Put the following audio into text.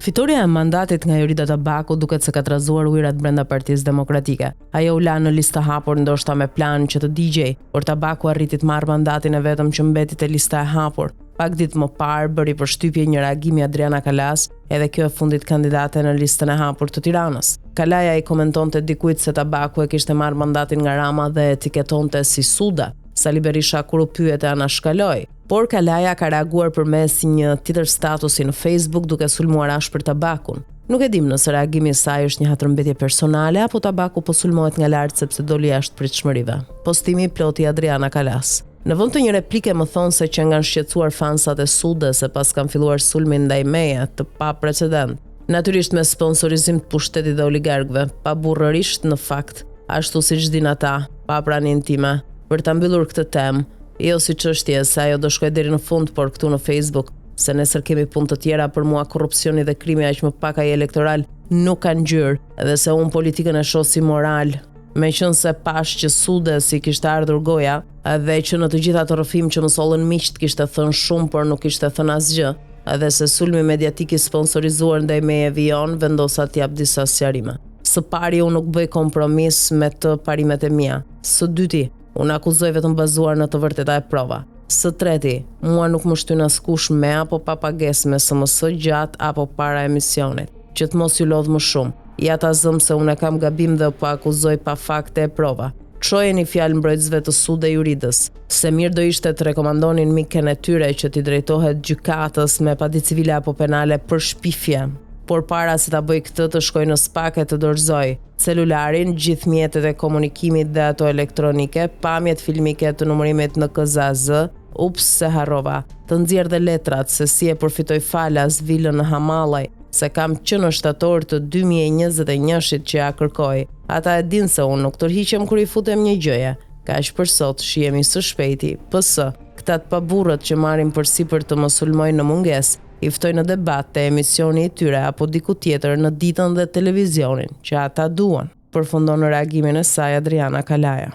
Fitoria e mandatit nga Jorida Tabaku duket se ka trazuar ujërat brenda Partisë Demokratike. Ajo u la në listë hapur ndoshta me plan që të digjej, por Tabaku arriti të marrë mandatin e vetëm që mbeti te lista e hapur. Pak ditë më parë bëri përshtypje një reagimi Adriana Kalas, edhe kjo e fundit kandidate në listën e hapur të Tiranës. Kalaja i komentonte dikujt se Tabaku e kishte marrë mandatin nga Rama dhe etiketonte si Suda. Sali Berisha kur u pyete anashkaloi, por Kalaja ka reaguar përmes një tjetër statusi në Facebook duke sulmuar ashpër Tabakun. Nuk e dim nëse reagimi i saj është një hatërmbetje personale apo Tabaku po sulmohet nga lart sepse doli jashtë pritshmërive. Postimi ploti Adriana Kalas. Në vend të një replike më thonë se që nga shqetësuar fansat e Sudës se pas kanë filluar sulmin ndaj meje të pa precedent. Natyrisht me sponsorizim të pushtetit dhe oligarkëve, pa burrërisht në fakt, ashtu siç din ata, pa pranin time. Për ta mbyllur këtë temë, jo si çështje se ajo do shkojë deri në fund, por këtu në Facebook, se nesër kemi punë të tjera për mua korrupsioni dhe krimi aq më pak ai elektoral nuk kanë gjyrë, edhe se unë politikën e shoh si moral. Meqense pash që Sudes i kishte ardhur goja, edhe që në të gjitha ato rrëfim që më sollën miqt kishte thënë shumë, por nuk kishte thënë asgjë, edhe se sulmi mediatik i sponsorizuar ndaj meje Vion vendosa të jap disa sqarime. Së pari unë nuk bëj kompromis me të parimet e mia. Së dyti, unë akuzoj vetëm bazuar në të vërteta e prova. Së treti, mua nuk më shtyn askush me apo pa pagesë me SMS gjatë apo para emisionit, që të mos ju lodh më shumë. Ja ta zëm se unë kam gabim dhe po akuzoj pa fakte e prova. Çojeni fjalë mbrojtësve të Sud e Juridës, se mirë do ishte të rekomandonin mikën e tyre që t'i drejtohet gjykatës me padi civile apo penale për shpifje. Por para se ta bëj këtë të shkoj në SPAK e të dorëzoj celularin, gjithë mjetet e komunikimit dhe ato elektronike, pamjet filmike të numërimit në KZZ, ups se harrova, të nxjerr dhe letrat se si e përfitoj falas vilën në Hamallaj, se kam që në shtator të 2021 që ja kërkoj. Ata e din se unë nuk tërhiqem kur i futem një gjëje. Kaq për sot, shihemi së shpejti. PS, këta të paburrët që marrin përsipër të më sulmojnë në mungesë, i ftoj në debat të emisioni i tyre apo diku tjetër në ditën dhe televizionin që ata duan, përfundon në reagimin e saj Adriana Kalaja.